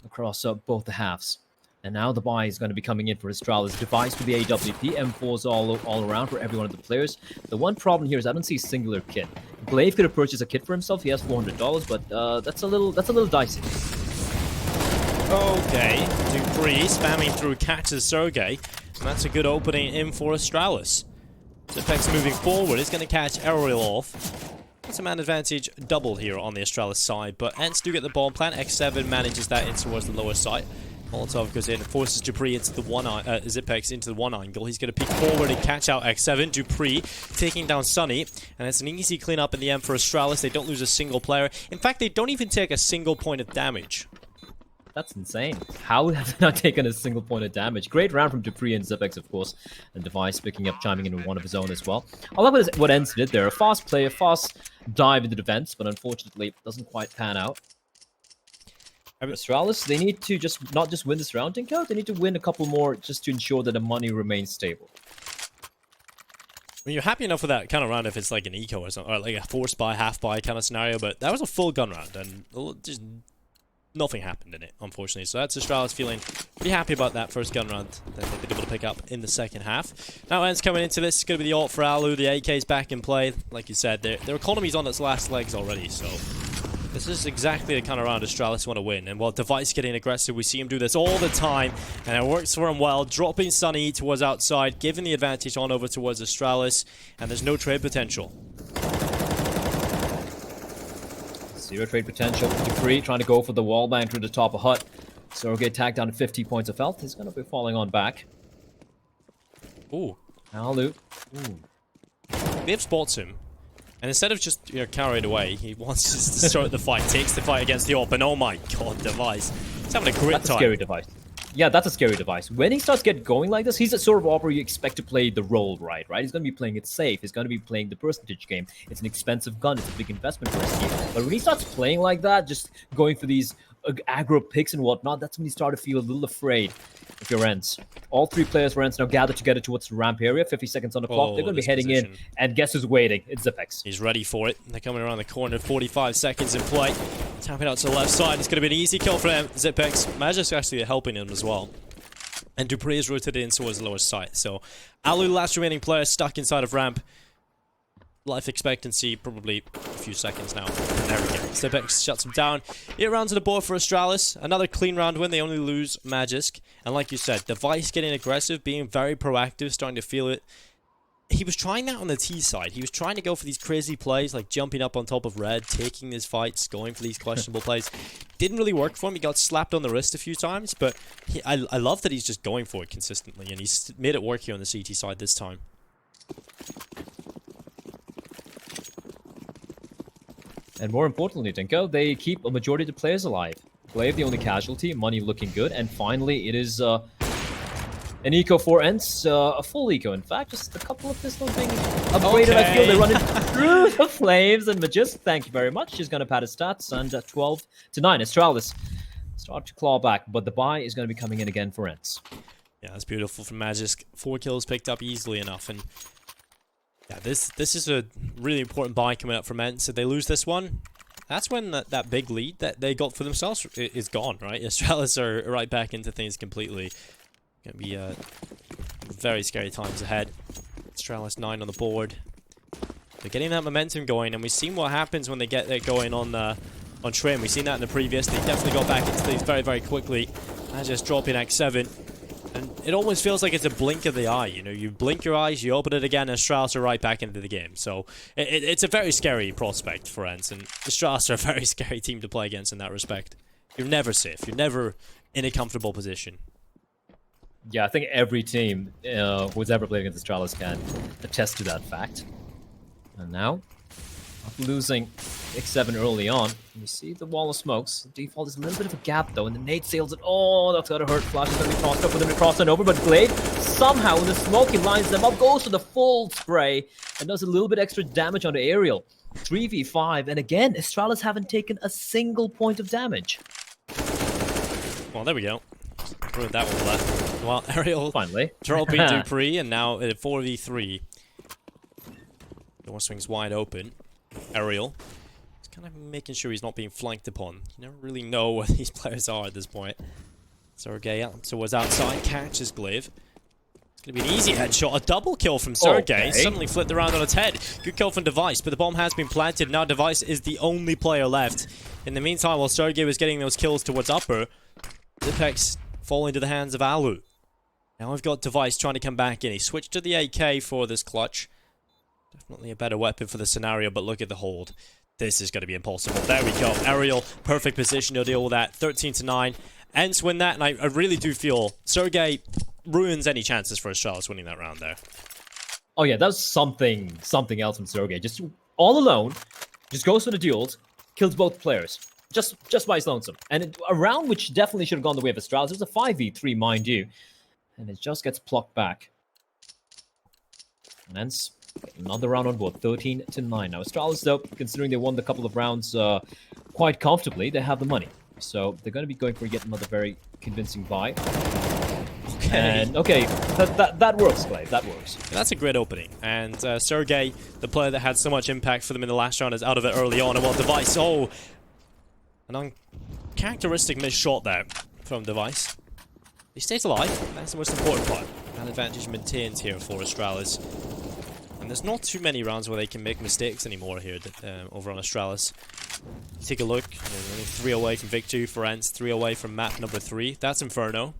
across both the halves. And now the buy is going to be coming in for Astralis. Device for the AWP, M4s all around for every one of the players. The one problem here is I don't see a singular kit. Glaive could have purchased a kit for himself. He has $400, but that's a little dicey. Okay, Dupree spamming through catches Sergey. And that's a good opening in for Astralis. Zipex moving forward is going to catch Aerial off. That's a man advantage double here on the Astralis side, but ENCE do get the bomb plant. X7 manages that in towards the lower side. Molotov goes in, forces Dupree into the Zipex into the one angle. He's going to peek forward and catch out X7. Dupree taking down Sunny, and it's an easy cleanup in the end for Astralis. They don't lose a single player. In fact, they don't even take a single point of damage. That's insane. How have they not taken a single point of damage? Great round from Dupree and Zipex, of course. And Device picking up, chiming in with one of his own as well. I love what ENCE did there. A fast play, a fast dive into defense, but unfortunately, it doesn't quite pan out. Astralis, they need to not just win this round, Dinko. They need to win a couple more just to ensure that the money remains stable. I mean, you're happy enough with that kind of round if it's like an eco or something, or like a force buy, half buy kind of scenario, but that was a full gun round, and just nothing happened in it, unfortunately. So that's Astralis feeling pretty happy about that first gun round that they've been able to pick up in the second half. Now ENCE coming into this, it's going to be the ult for Alu, the AK's back in play. Like you said, their economy's on its last legs already, so this is exactly the kind of round Astralis want to win. And while Device getting aggressive, we see him do this all the time, and it works for him well. Dropping Sunny towards outside, giving the advantage on over towards Astralis, and there's no trade potential. Zero trade potential. Dupree trying to go for the wall bang through the top of hut. Sergey tagged down to 50 points of health. He's going to be falling on back. Ooh. Alu. Glaive spots him. And instead of just, carried away, he wants to start the fight, takes the fight against the AWP, and oh my god, Device. He's having a great That's time. a scary Device. Yeah, that's a scary Device. When he starts get going like this, he's a sort of opera you expect to play the role right? He's going to be playing it safe. He's going to be playing the percentage game. It's an expensive gun. It's a big investment for his team. But when he starts playing like that, just going for these aggro picks and whatnot, that's when you start to feel a little afraid if you're ENCE. All 3 players for ENCE now gathered together towards the ramp area. 50 seconds on the clock. They're going to be heading in. And guess who's waiting? It's Zipex. He's ready for it. They're coming around the corner. 45 seconds in play. Tapping out to the left side. It's going to be an easy kill for them. Zipex. Magic's actually helping him as well. And Dupree is rotated in towards the lower side. So, Alu, last remaining player, stuck inside of ramp. Life expectancy, probably a few seconds now. There we go. Zipex shuts him down. 8 rounds on the board for Astralis. Another clean round win. They only lose Magisk. And like you said, Device getting aggressive, being very proactive, starting to feel it. He was trying that on the T side. He was trying to go for these crazy plays, like jumping up on top of red, taking his fights, going for these questionable plays. Didn't really work for him. He got slapped on the wrist a few times, but I love that he's just going for it consistently, and he's made it work here on the CT side this time. And more importantly, Dinko, they keep a majority of the players alive. Glaive the only casualty, Money looking good, and finally it is an eco for ENCE, a full eco in fact, just a couple of pistols being upgraded. I feel they're running through the flames, and Magist, thank you very much, she's going to pad his stats, and 12 to 9, Astralis start to claw back, but the buy is going to be coming in again for ENCE. Yeah, that's beautiful from Magisk. 4 kills picked up easily enough, and yeah, this is a really important buy coming up from ENCE. If they lose this one, that's when that big lead that they got for themselves is gone, right? Astralis are right back into things completely. Gonna be very scary times ahead. Astralis 9 on the board. They're getting that momentum going, and we've seen what happens when they get it going on train. We've seen that in the previous. They definitely got back into things very, very quickly. And just dropping X7. And it almost feels like it's a blink of the eye. You know, you blink your eyes, you open it again, and Astralis are right back into the game. So it's a very scary prospect for ENCE, and Astralis are a very scary team to play against in that respect. You're never safe. You're never in a comfortable position. Yeah, I think every team who's ever played against Astralis can attest to that fact. And now, after losing X7 early on, you see the wall of smokes. The default is a little bit of a gap though, and the nade sails it. Oh, that's gotta hurt. Flash is gonna be tossed up for them to cross and over, but Glaive somehow, when the smoke he lines them up, goes for the full spray and does a little bit extra damage on the aerial. 3v5, and again, Astralis haven't taken a single point of damage. Well, there we go. Ruined that one left. Well, Ariel Finally. dropping Dupree, and now 4v3. Door swings wide open. Ariel is kind of making sure he's not being flanked upon. You never really know what these players are at this point. Sergey up towards outside, catches Glaive. It's going to be an easy headshot. A double kill from Sergey. Okay. Suddenly flipped around on its head. Good kill from Device, but the bomb has been planted. Now Device is the only player left. In the meantime, while Sergey was getting those kills towards upper, Zipex fall into the hands of Alu. Now we've got Device trying to come back in. He switched to the AK for this clutch. Definitely a better weapon for the scenario, but look at the hold. This is going to be impossible. There we go. Ariel, perfect position to deal with that. 13 to 9. ENCE win that, and I really do feel Sergey ruins any chances for Astralis winning that round there. Oh yeah, that was something else from Sergey. Just all alone, just goes for the duels, kills both players. Just by his lonesome. And a round which definitely should have gone the way of Astralis. It was a 5v3, mind you. And it just gets plucked back. And ENCE, another round on board, 13 to 9. Now Astralis, though, considering they won the couple of rounds quite comfortably, they have the money. So they're going to be going for yet another very convincing buy. Okay. And okay, that works, Glaive. That works. That's a great opening. And Sergey, the player that had so much impact for them in the last round, is out of it early on. And while Device, oh, an uncharacteristic missed shot there from Device. He stays alive. That's the most important part. An advantage maintained here for Astralis. And there's not too many rounds where they can make mistakes anymore here over on Astralis. Take a look. They're only 3 away from victory for ENCE, 3 away from map number 3. That's Inferno.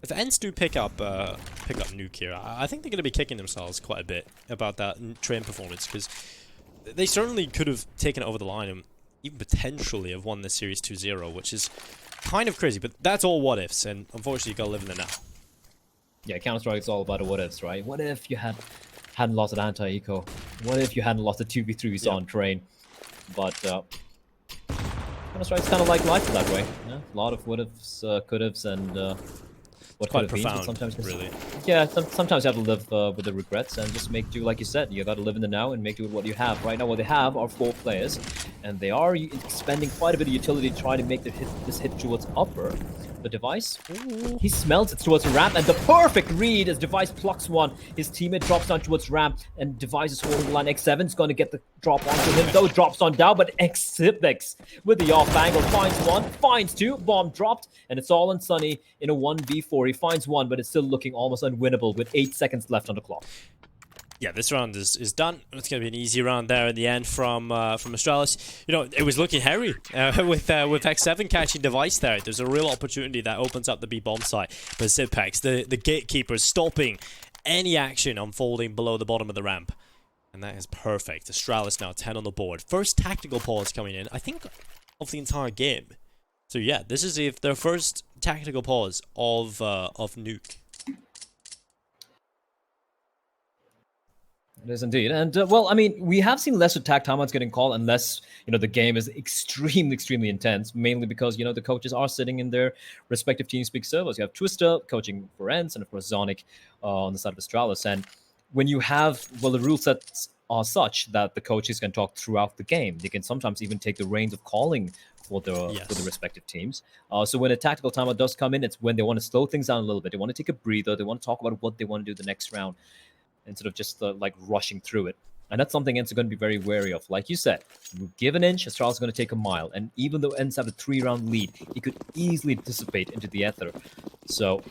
If ENCE do pick up Nuke here, I think they're going to be kicking themselves quite a bit about that train performance, because they certainly could have taken it over the line and even potentially have won this series 2-0, which is kind of crazy, but that's all what ifs, and unfortunately you gotta live in the now. Yeah, Counter-Strike is all about the what ifs, right? What if you hadn't lost an anti-eco? What if you hadn't lost the 2v3 we saw on train? But Counter-Strike's kind of like life that way. Yeah? A lot of what ifs, could ifs, and what Quite could have been. profound, really. Yeah, sometimes you have to live with the regrets and just make do, like you said. You got to live in the now and make do with what you have. Right now, what they have are 4 players, and they are spending quite a bit of utility trying to make this hit towards upper. The Device, he smells it towards the ramp, and the perfect read as Device plucks one. His teammate drops down towards ramp, and Device is holding the line. X7's going to get the drop onto him, though drops on down, but X6 with the off angle finds one, finds 2, bomb dropped, and it's all on Sunny in a 1v4. He finds 1, but it's still looking almost unwinnable with 8 seconds left on the clock. Yeah, this round is done. It's going to be an easy round there in the end from Astralis. You know, it was looking hairy with X7 catching Device there. There's a real opportunity that opens up the B bomb site. But Zipex, the gatekeeper, stopping any action unfolding below the bottom of the ramp. And that is perfect. Astralis now 10 on the board. First tactical pause coming in, I think, of the entire game. So yeah, this is their first tactical pause of Nuke. It is indeed. And, well, I mean, we have seen less attack timeouts getting called unless, the game is extremely intense, mainly because, the coaches are sitting in their respective TeamSpeak servers. You have Twister coaching for ENCE and, of course, Zonic on the side of Astralis. And when you have, well, the rule sets are such that the coaches can talk throughout the game. They can sometimes even take the reins of calling for the respective teams. So when a tactical timeout does come in, it's when they want to slow things down a little bit. They want to take a breather. They want to talk about what they want to do the next round instead of just like rushing through it. And that's something ENCE are going to be very wary of. Like you said, you give an inch, Astralis is going to take a mile. And even though ENCE have a 3-round lead, it could easily dissipate into the ether. So,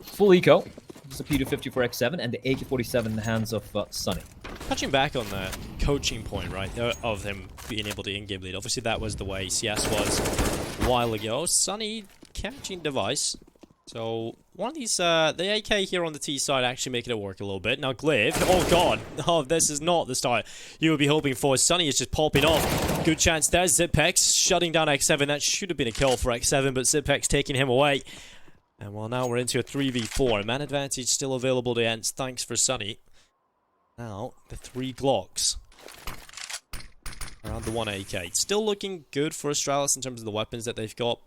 full eco. It's a P250 for X7 and the AK-47 in the hands of Sunny. Touching back on the coaching point, right, of them being able to in-game lead. Obviously, that was the way CS was a while ago. Sunny catching device. So, one of these, the AK here on the T side actually making it work a little bit. Now, Glaive, oh god, oh, this is not the start you would be hoping for. Sunny is just popping off. Good chance there. Zipex shutting down X7. That should have been a kill for X7, but Zipex taking him away. And well, now we're into a 3v4. Man advantage still available to ENCE. Thanks for Sunny. Now, the 3 Glocks. Around the 1 AK. Still looking good for Astralis in terms of the weapons that they've got.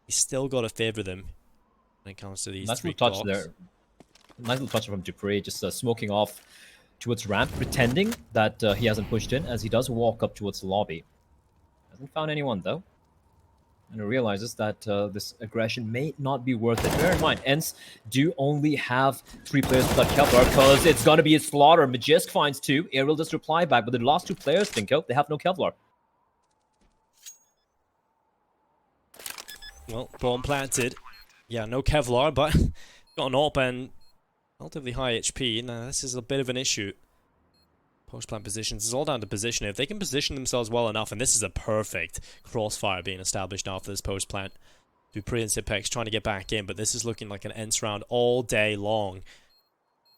He's still got to favor them when it comes to these nice 3 little touch Glocks. there. Nice little touch from Dupree, just smoking off towards ramp, pretending that he hasn't pushed in, as he does walk up towards the lobby. Hasn't found anyone, though. And he realizes that this aggression may not be worth it. Bear in mind, ENCE do only have 3 players without Kevlar, because it's going to be a slaughter. Magisk finds 2. Ariel does reply back, but the last 2 players, Dinko, they have no Kevlar. Well, bomb planted. Yeah, no Kevlar, but got an AWP and relatively high HP. Now, this is a bit of an issue. Post-plant positions, it's all down to position. If they can position themselves well enough, and this is a perfect crossfire being established now for this post-plant. Dupree and Zipex trying to get back in, but this is looking like an ENCE round all day long.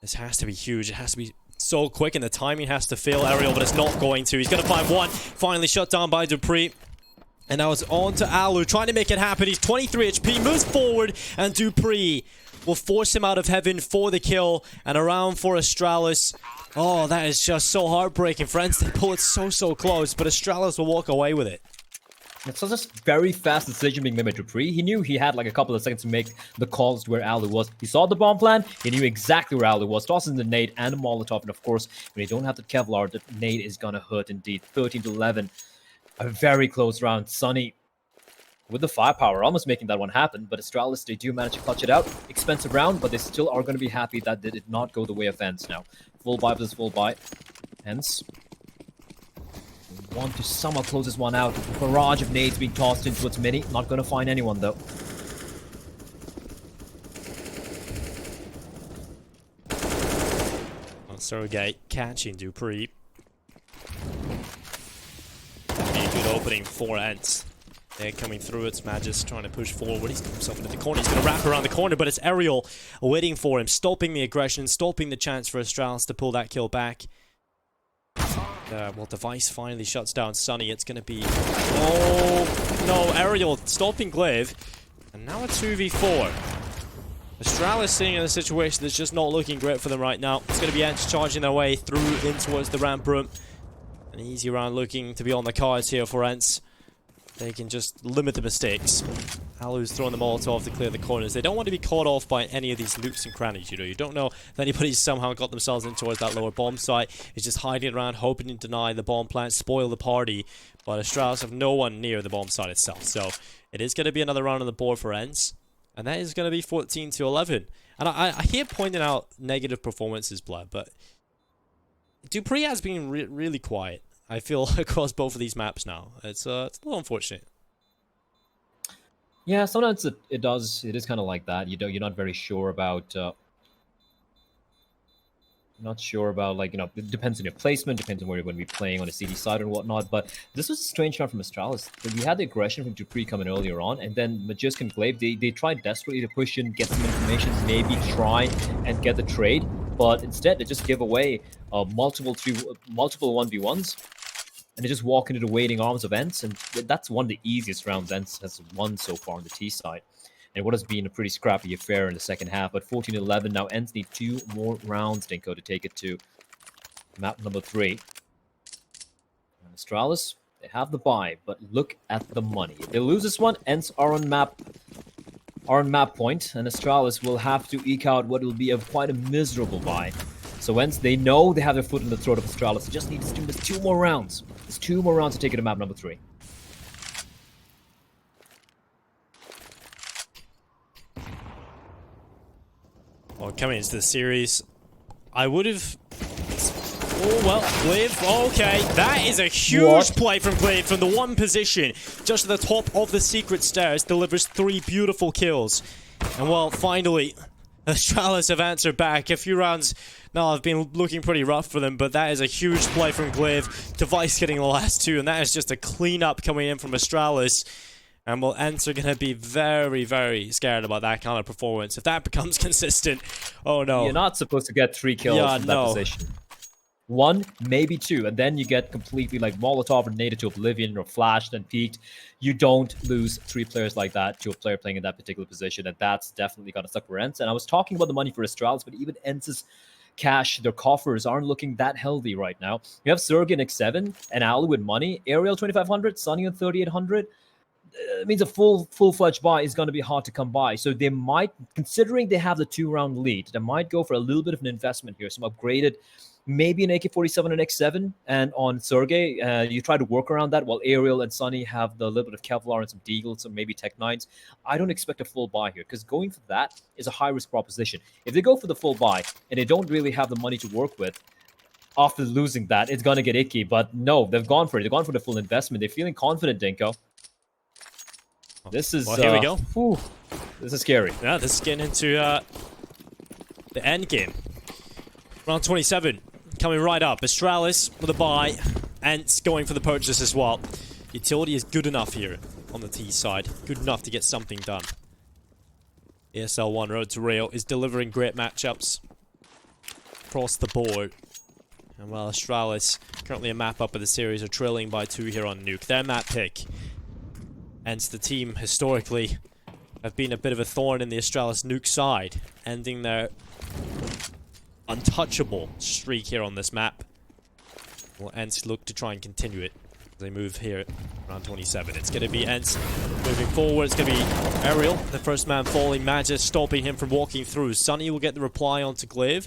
This has to be huge. It has to be so quick, and the timing has to fail Ariel, but it's not going to. He's going to find one. Finally shut down by Dupree. And now it's on to Alu, trying to make it happen. He's 23 HP, moves forward, and Dupree will force him out of heaven for the kill. And around for Astralis. Oh, that is just so heartbreaking, friends. They pull it so close, but Astralis will walk away with it. It's such a very fast decision being made by Dupree. He knew he had like a couple of seconds to make the calls to where Alu was. He saw the bomb plan. He knew exactly where Alu was. Tosses the nade and the Molotov. And of course, when you don't have the Kevlar, the nade is going to hurt indeed. 13-11. A very close round. Sunny with the firepower, almost making that one happen. But Astralis, they do manage to clutch it out. Expensive round, but they still are going to be happy that they did not go the way of ENCE now. Full buy versus full buy. ENCE want to somehow close this one out. A barrage of nades being tossed into its mini. Not going to find anyone, though. Surrogate catching Dupree. Good opening for ENCE. They're coming through. It's Magis trying to push forward. He's got himself into the corner. He's going to wrap around the corner, but it's Ariel waiting for him, stopping the aggression, stopping the chance for Astralis to pull that kill back. Well, Device finally shuts down Sunny. It's going to be... Oh, no. Ariel stopping Glaive. And now a 2v4. Astralis sitting in a situation that's just not looking great for them right now. It's going to be ENCE charging their way through in towards the ramp room. An easy round looking to be on the cards here for ENCE. They can just limit the mistakes. Alu's throwing the Molotov to clear the corners. They don't want to be caught off by any of these nooks and crannies, you know. You don't know if anybody's somehow got themselves in towards that lower bomb site. It's just hiding around, hoping to deny the bomb plant, spoil the party. But Astralis have no one near the bomb site itself. So it is going to be another round on the board for ENCE. And that is going to be 14-11. And I hate pointing out negative performances, Blood, but Dupree has been really quiet, I feel, across both of these maps now. It's a little unfortunate. Yeah, sometimes it does. It is kind of like that. You're not very sure about. Not sure about, like, it depends on your placement, depends on where you're going to be playing on a CD side and whatnot. But this was a strange round from Astralis. We had the aggression from Dupree coming earlier on, and then Magisk and Glaive, they tried desperately to push in, get some information, maybe try and get the trade. But instead, they just give away multiple 1v1s. And they just walk into the waiting arms of ENCE, and that's one of the easiest rounds ENCE has won so far on the T side. And what has been a pretty scrappy affair in the second half. But 14-11, now ENCE need 2 more rounds, Dinko, to take it to Map number 3. And Astralis, they have the buy, but look at the money. If they lose this one, ENCE are on map point, and Astralis will have to eke out what will be quite a miserable buy. So ENCE, they know they have their foot in the throat of Astralis. They just need to do this 2 more rounds. There's 2 more rounds to take it to map number 3. Well, coming into the series, I would have... Oh, well, Glaive, okay. That is a huge play from Glaive from the one position. Just at the top of the secret stairs, delivers 3 beautiful kills. And well, finally, Astralis have answered back. A few rounds now have been looking pretty rough for them, but that is a huge play from Glaive. Device getting the last 2, and that is just a cleanup coming in from Astralis. And well, ENCE are going to be very, very scared about that kind of performance. If that becomes consistent, oh no. You're not supposed to get 3 kills from that position. 1, maybe 2, and then you get completely like Molotov or nated to Oblivion or flashed and peaked. You don't lose 3 players like that to a player playing in that particular position, and that's definitely going to suck for ENCE. And I was talking about the money for Astralis, but even ENCE's cash, their coffers aren't looking that healthy right now. You have Sergey and X7 and Alu with money, Ariel 2500, Sunny on 3800. It means a full-fledged buy is going to be hard to come by. So they might, considering they have the 2-round lead, they might go for a little bit of an investment here. Some upgraded, maybe an AK-47 and X7. And on Sergey, you try to work around that while Ariel and Sunny have the little bit of Kevlar and some Deagles, some maybe Tech 9s. I don't expect a full buy here because going for that is a high-risk proposition. If they go for the full buy and they don't really have the money to work with, after losing that, it's going to get icky. But no, they've gone for it. They've gone for the full investment. They're feeling confident, Dinko. This is... Well, here we go. Whew, this is scary. Yeah, this is getting into the end game. Round 27 coming right up. Astralis with a buy. ENCE going for the purchase as well. Utility is good enough here on the T side. Good enough to get something done. ESL 1 Road to Rail is delivering great matchups across the board. And while Astralis, currently a map up of the series, are trailing by 2 here on Nuke. Their map pick. ENCE, the team, historically, have been a bit of a thorn in the Astralis Nuke side, ending their untouchable streak here on this map. Will ENCE look to try and continue it as they move here around 27. It's going to be ENCE moving forward. It's going to be Ariel, the first man falling. Magis stopping him from walking through. Sunny will get the reply onto Glaive.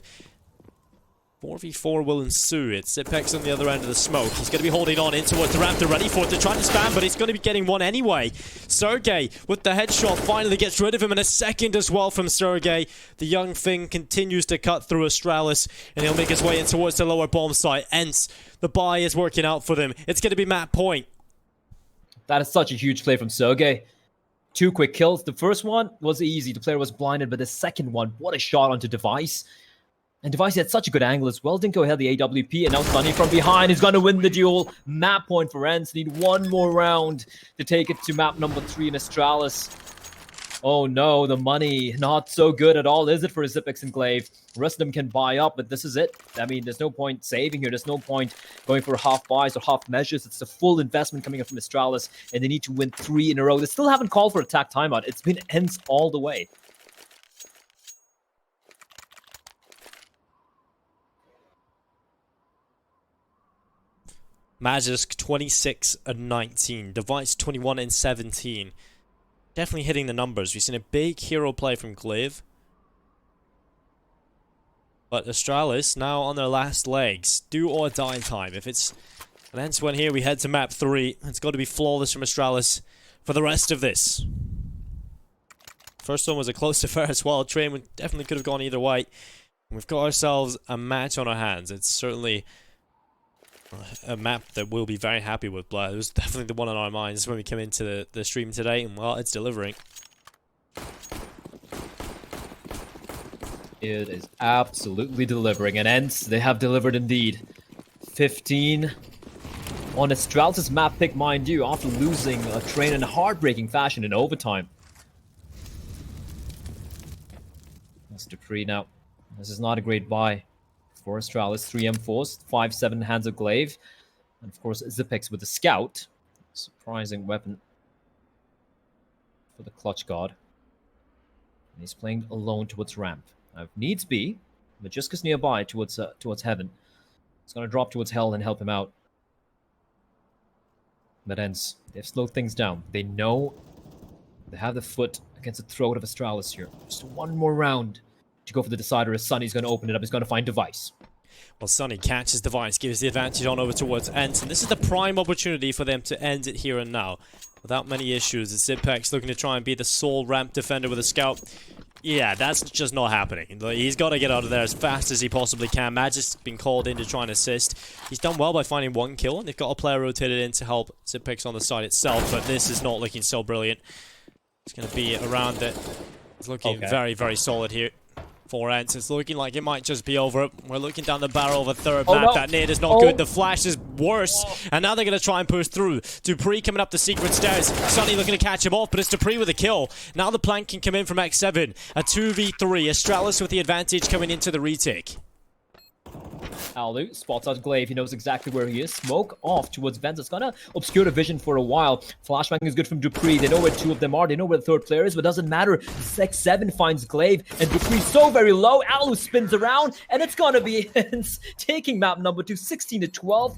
4v4 will ensue. It's Zipex on the other end of the smoke. He's going to be holding on in towards the ramp. They're ready for it. They're trying to spam, but he's going to be getting one anyway. Sergey with the headshot finally gets rid of him, and a second as well from Sergey. The young thing continues to cut through Astralis, and he'll make his way in towards the lower bomb site. ENCE, the buy is working out for them. It's going to be map point. That is such a huge play from Sergey. 2 quick kills. The first one was easy. The player was blinded, but the second one, what a shot onto Device. And Device had such a good angle as well. Didn't go ahead the AWP, and now Sunny from behind is going to win the duel. Map point for ENCE. Need 1 more round to take it to map number 3 in Astralis. Oh no, the money not so good at all, is it, for Zipex and Glaive? The rest of them can buy up, but this is it. I mean, there's no point saving here. There's no point going for half buys or half measures. It's the full investment coming in from Astralis, and they need to win 3 in a row. They still haven't called for attack timeout. It's been ENCE all the way. Magisk 26 and 19. Device 21 and 17. Definitely hitting the numbers. We've seen a big hero play from Glaive. But Astralis now on their last legs. Do or die time. If it's an ENCE win here, we head to map 3. It's got to be flawless from Astralis for the rest of this. First one was a close affair as well. Train definitely could have gone either way. We've got ourselves a match on our hands. It's certainly a map that we'll be very happy with, but it was definitely the one on our minds when we came into the stream today, and well, it's delivering. It is absolutely delivering, and ENCE, they have delivered indeed. 15 on Astralis' map pick, mind you, after losing a train in a heartbreaking fashion in overtime. That's Dupree now. This is not a great buy for Astralis. 3 M4s, 5-7 hands of Glaive, and of course Zipex with the Scout. Surprising weapon for the Clutch God. And he's playing alone towards ramp. Now, if needs be, Majiscus nearby towards Heaven. It's gonna drop towards Hell and help him out. That ends. They've slowed things down. They know they have the foot against the throat of Astralis here. Just one more round to go for the decider as Sunny's gonna open it up. He's gonna find Device. Well, Sunny catches Device, gives the advantage on over towards ENCE, and this is the prime opportunity for them to end it here and now. Without many issues, it's Zipex looking to try and be the sole ramp defender with a scout. Yeah, that's just not happening. He's got to get out of there as fast as he possibly can. Magic's been called in to try and assist. He's done well by finding one kill, and they've got a player rotated in to help Zipex on the side itself, but this is not looking so brilliant. It's going to be around it. It's looking very, very solid here. For ENCE, it's looking like it might just be over. We're looking down the barrel of a third map. No. That nade is not good. The flash is worse. And now they're going to try and push through. Dupree coming up the secret stairs. Sunny looking to catch him off, but it's Dupree with a kill. Now the plank can come in from X7. A 2v3. Astralis with the advantage coming into the retake. Alu spots out Glaive. He knows exactly where he is. Smoke off towards Vents. It's gonna obscure the vision for a while. Flashbang is good from Dupree. They know where two of them are. They know where the third player is, but it doesn't matter. X7 finds Glaive, and Dupree's so very low. Alu spins around, and it's gonna be ENCE taking map number 2, 16-12.